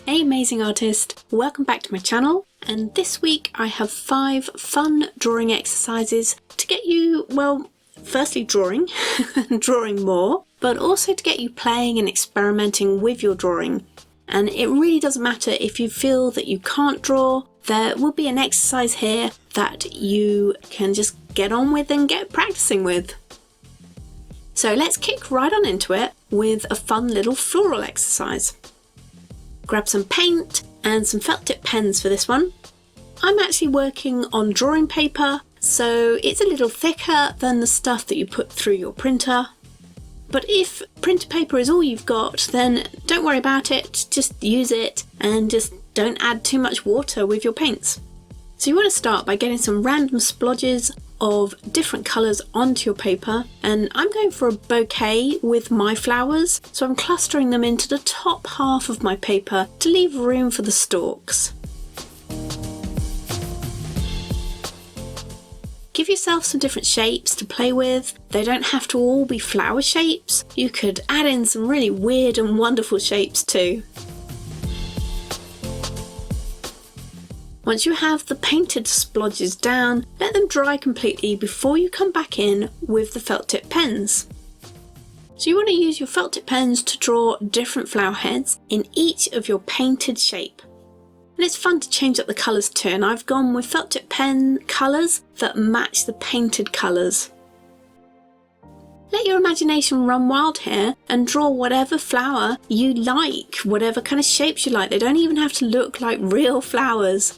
Hey amazing artist, welcome back to my channel, and this week I have 5 fun drawing exercises to get you, well, firstly drawing, drawing more, but also to get you playing and experimenting with your drawing. And it really doesn't matter if you feel that you can't draw, there will be an exercise here that you can just get on with and get practicing with. So let's kick right on into it with a fun little floral exercise. Grab some paint and some felt tip pens for this one. I'm actually working on drawing paper, so it's a little thicker than the stuff that you put through your printer. But if printer paper is all you've got, then don't worry about it, just use it and just don't add too much water with your paints. So you want to start by getting some random splodges of different colours onto your paper, and I'm going for a bouquet with my flowers, so I'm clustering them into the top half of my paper to leave room for the stalks. Give yourself some different shapes to play with. They don't have to all be flower shapes. You could add in some really weird and wonderful shapes too. Once you have the painted splodges down, let them dry completely before you come back in with the felt tip pens. So you want to use your felt tip pens to draw different flower heads in each of your painted shape. And it's fun to change up the colours too, and I've gone with felt tip pen colours that match the painted colours. Let your imagination run wild here and draw whatever flower you like, whatever kind of shapes you like. They don't even have to look like real flowers.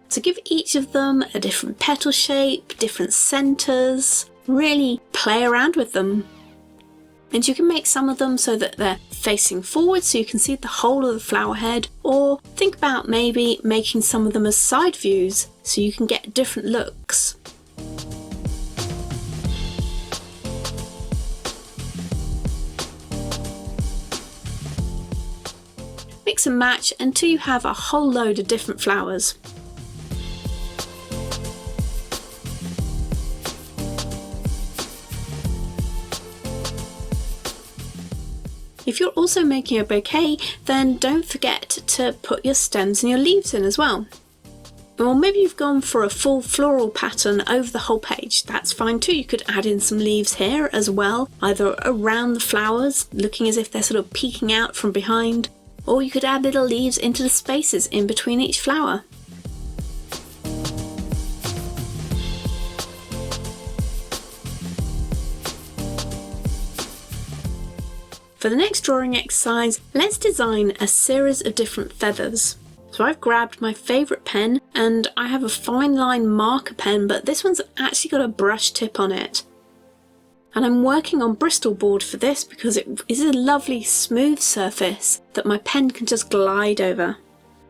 So give each of them a different petal shape, different centres, really play around with them. And you can make some of them so that they're facing forward so you can see the whole of the flower head, or think about maybe making some of them as side views so you can get different looks. Mix and match until you have a whole load of different flowers. If you're also making a bouquet, then don't forget to put your stems and your leaves in as well. Or maybe you've gone for a full floral pattern over the whole page. That's fine too. You could add in some leaves here as well, either around the flowers, looking as if they're sort of peeking out from behind, or you could add little leaves into the spaces in between each flower. For the next drawing exercise, let's design a series of different feathers. So I've grabbed my favourite pen, and I have a fine line marker pen, but this one's actually got a brush tip on it. And I'm working on Bristol board for this because it is a lovely smooth surface that my pen can just glide over.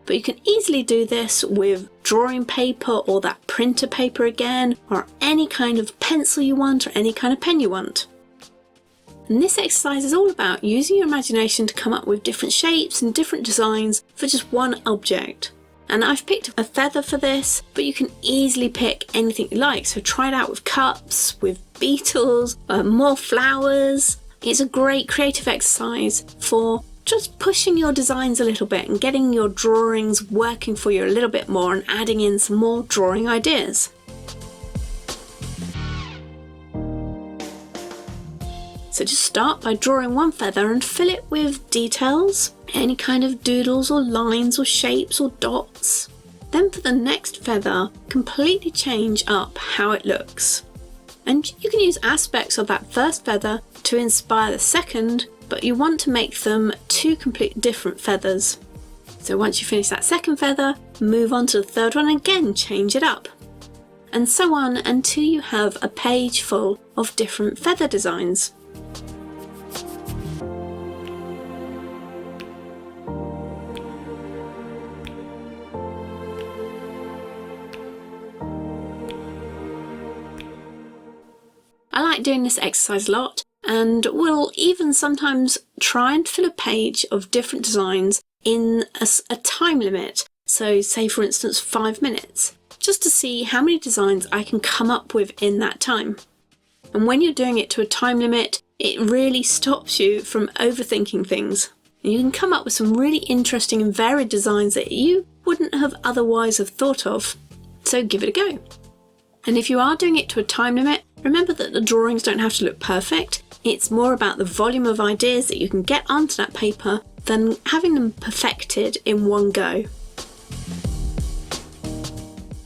But you can easily do this with drawing paper or that printer paper again, or any kind of pencil you want or any kind of pen you want. And this exercise is all about using your imagination to come up with different shapes and different designs for just one object. And I've picked a feather for this, but you can easily pick anything you like. So try it out with cups, with beetles, more flowers. It's a great creative exercise for just pushing your designs a little bit and getting your drawings working for you a little bit more and adding in some more drawing ideas. So just start by drawing one feather and fill it with details, any kind of doodles or lines or shapes or dots. Then for the next feather, completely change up how it looks. And you can use aspects of that first feather to inspire the second, but you want to make them 2 completely different feathers. So once you finish that second feather, move on to the third one and again change it up. And so on until you have a page full of different feather designs. I like doing this exercise a lot, and will even sometimes try and fill a page of different designs in a time limit. So say for instance 5 minutes, just to see how many designs I can come up with in that time. And when you're doing it to a time limit, it really stops you from overthinking things. and you can come up with some really interesting and varied designs that you wouldn't have otherwise have thought of. So give it a go. And if you are doing it to a time limit, remember that the drawings don't have to look perfect. It's more about the volume of ideas that you can get onto that paper than having them perfected in one go.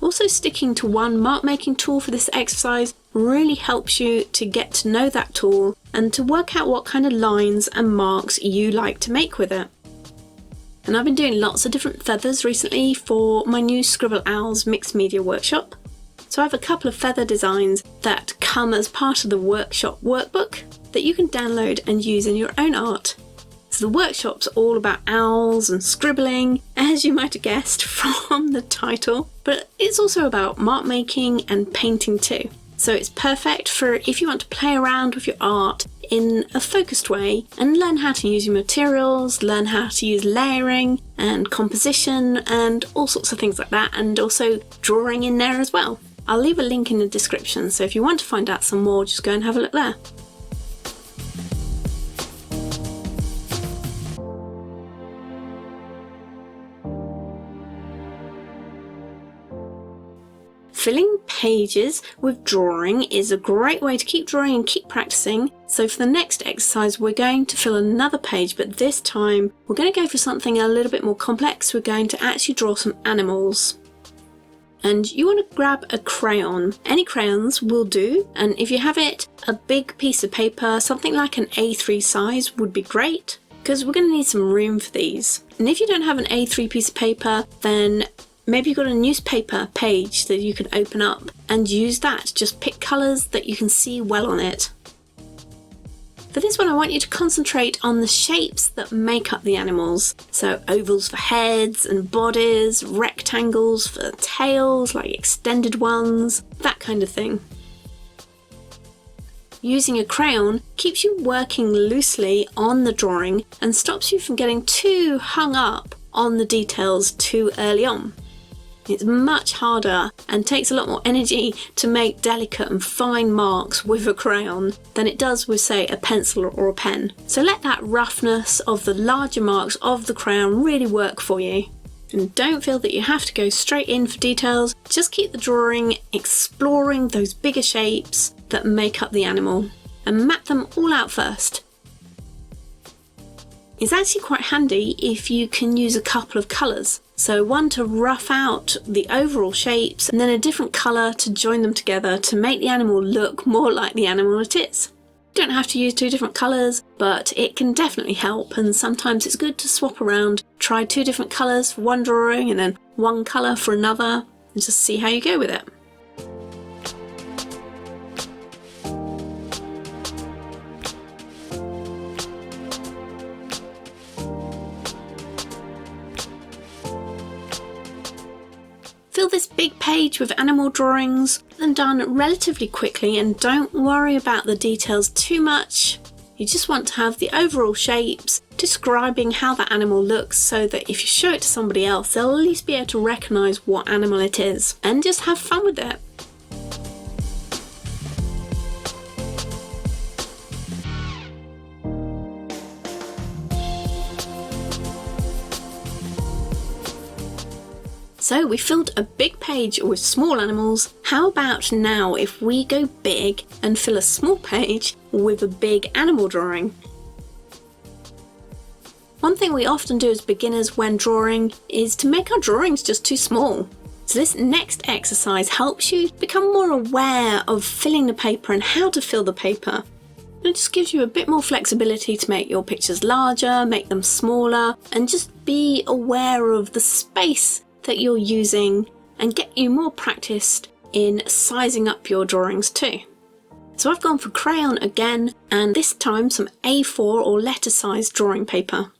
Also, sticking to one mark making tool for this exercise really helps you to get to know that tool and to work out what kind of lines and marks you like to make with it. And I've been doing lots of different feathers recently for my new Scribble Owls mixed media workshop. So I have a couple of feather designs that come as part of the workshop workbook that you can download and use in your own art. So the workshop's all about owls and scribbling, as you might have guessed from the title, but it's also about mark making and painting too. So it's perfect for if you want to play around with your art in a focused way and learn how to use your materials, learn how to use layering and composition and all sorts of things like that, and also drawing in there as well. I'll leave a link in the description, so if you want to find out some more, just go and have a look there. Filling pages with drawing is a great way to keep drawing and keep practicing. So for the next exercise, we're going to fill another page, but this time we're going to go for something a little bit more complex. We're going to actually draw some animals. And you want to grab a crayon. Any crayons will do, and if you have it, a big piece of paper, something like an A3 size would be great, because we're going to need some room for these. And if you don't have an A3 piece of paper, then maybe you've got a newspaper page that you can open up and use that. Just pick colours that you can see well on it. For this one, I want you to concentrate on the shapes that make up the animals. So ovals for heads and bodies, rectangles for tails, like extended ones, that kind of thing. Using a crayon keeps you working loosely on the drawing and stops you from getting too hung up on the details too early on. It's much harder and takes a lot more energy to make delicate and fine marks with a crayon than it does with, say, a pencil or a pen. So let that roughness of the larger marks of the crayon really work for you. And don't feel that you have to go straight in for details, just keep the drawing exploring those bigger shapes that make up the animal and map them all out first. It's actually quite handy if you can use a couple of colours. So one to rough out the overall shapes and then a different colour to join them together to make the animal look more like the animal it is. You don't have to use two different colours, but it can definitely help, and sometimes it's good to swap around. Try two different colours for one drawing and then one colour for another and just see how you go with it. Fill this big page with animal drawings and done relatively quickly, and don't worry about the details too much. You just want to have the overall shapes describing how that animal looks so that if you show it to somebody else, they'll at least be able to recognise what animal it is and just have fun with it. So we filled a big page with small animals. How about now if we go big and fill a small page with a big animal drawing? One thing we often do as beginners when drawing is to make our drawings just too small. So this next exercise helps you become more aware of filling the paper and how to fill the paper. It just gives you a bit more flexibility to make your pictures larger, make them smaller, and just be aware of the space that you're using and get you more practiced in sizing up your drawings too. So I've gone for crayon again, and this time some A4 or letter size drawing paper.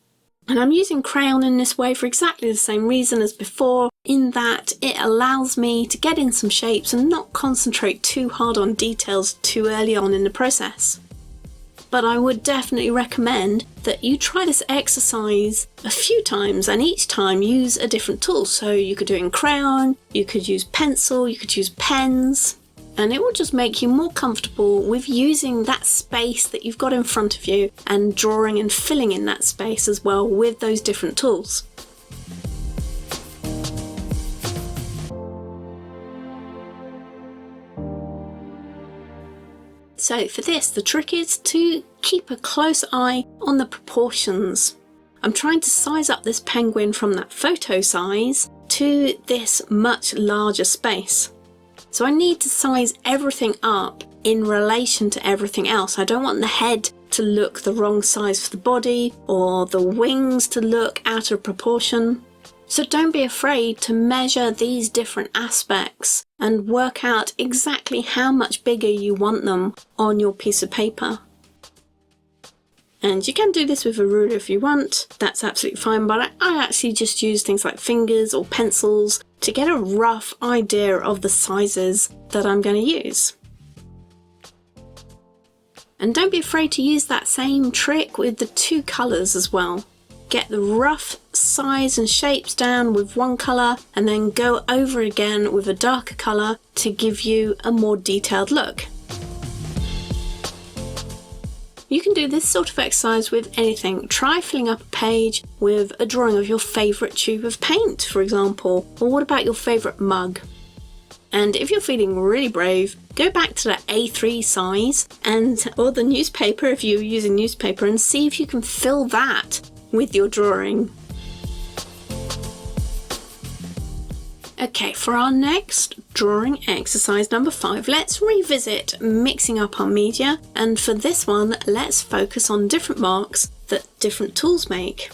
And I'm using crayon in this way for exactly the same reason as before, in that it allows me to get in some shapes and not concentrate too hard on details too early on in the process. But I would definitely recommend that you try this exercise a few times and each time use a different tool. So you could do it in crayon, you could use pencil, you could use pens. And it will just make you more comfortable with using that space that you've got in front of you and drawing and filling in that space as well with those different tools. So for this, the trick is to keep a close eye on the proportions. I'm trying to size up this penguin from that photo size to this much larger space. So I need to size everything up in relation to everything else. I don't want the head to look the wrong size for the body or the wings to look out of proportion. So don't be afraid to measure these different aspects and work out exactly how much bigger you want them on your piece of paper. And you can do this with a ruler if you want, that's absolutely fine, but I actually just use things like fingers or pencils to get a rough idea of the sizes that I'm going to use. And don't be afraid to use that same trick with the two colours as well. Get the rough size and shapes down with one colour and then go over again with a darker colour to give you a more detailed look. You can do this sort of exercise with anything. Try filling up a page with a drawing of your favourite tube of paint, for example, or what about your favourite mug? And if you're feeling really brave, go back to that A3 size or the newspaper if you're using newspaper, and see if you can fill that with your drawing. Okay, for our next drawing exercise number 5, let's revisit mixing up our media, and for this one let's focus on different marks that different tools make.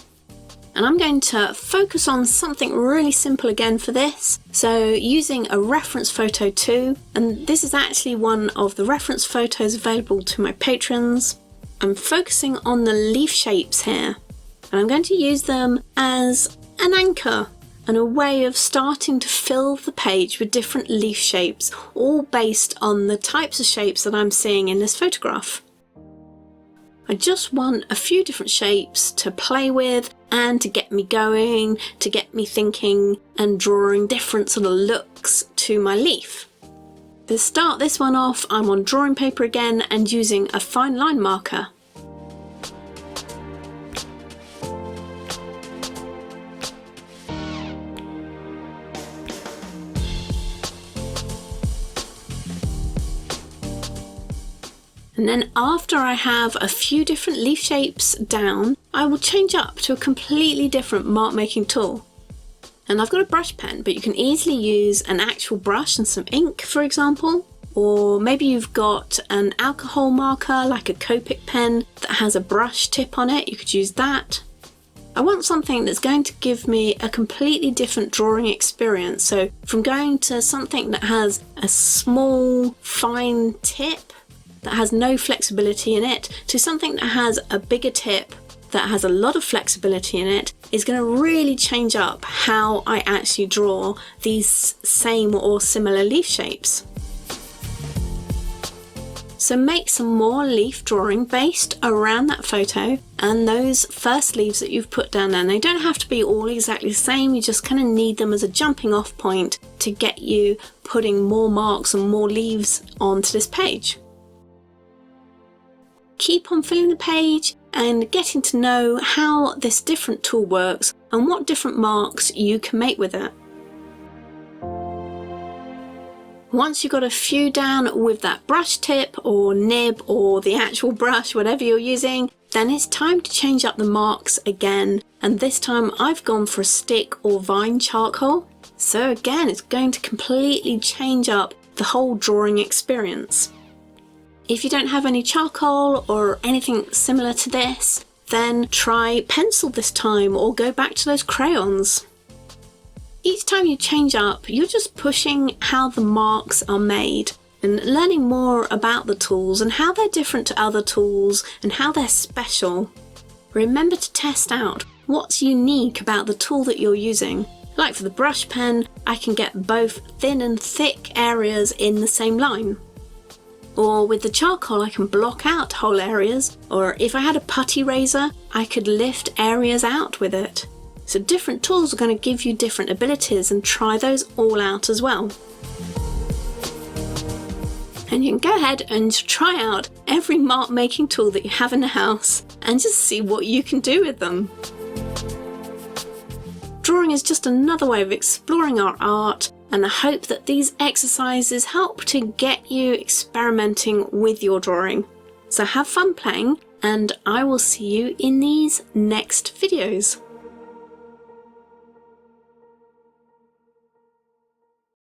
And I'm going to focus on something really simple again for this, so using a reference photo too, and this is actually one of the reference photos available to my patrons. I'm focusing on the leaf shapes here, and I'm going to use them as an anchor and a way of starting to fill the page with different leaf shapes, all based on the types of shapes that I'm seeing in this photograph. I just want a few different shapes to play with and to get me going, to get me thinking and drawing different sort of looks to my leaf. To start this one off, I'm on drawing paper again and using a fine line marker. And then after I have a few different leaf shapes down, I will change up to a completely different mark making tool. And I've got a brush pen, but you can easily use an actual brush and some ink, for example. Or maybe you've got an alcohol marker like a Copic pen that has a brush tip on it, you could use that. I want something that's going to give me a completely different drawing experience. So from going to something that has a small, fine tip that has no flexibility in it to something that has a bigger tip that has a lot of flexibility in it is going to really change up how I actually draw these same or similar leaf shapes. So make some more leaf drawing based around that photo and those first leaves that you've put down there. And they don't have to be all exactly the same, you just kind of need them as a jumping off point to get you putting more marks and more leaves onto this page. Keep on filling the page and getting to know how this different tool works and what different marks you can make with it. Once you've got a few down with that brush tip or nib or the actual brush, whatever you're using, then it's time to change up the marks again, and this time I've gone for a stick or vine charcoal. So again, it's going to completely change up the whole drawing experience. If you don't have any charcoal or anything similar to this, then try pencil this time or go back to those crayons. Each time you change up, you're just pushing how the marks are made and learning more about the tools and how they're different to other tools and how they're special. Remember to test out what's unique about the tool that you're using. Like for the brush pen, I can get both thin and thick areas in the same line. Or with the charcoal, I can block out whole areas, or if I had a putty razor, I could lift areas out with it. So different tools are going to give you different abilities, and try those all out as well. and you can go ahead and try out every mark making tool that you have in the house and just see what you can do with them. Drawing is just another way of exploring our art, and I hope that these exercises help to get you experimenting with your drawing. So have fun playing, and I will see you in these next videos.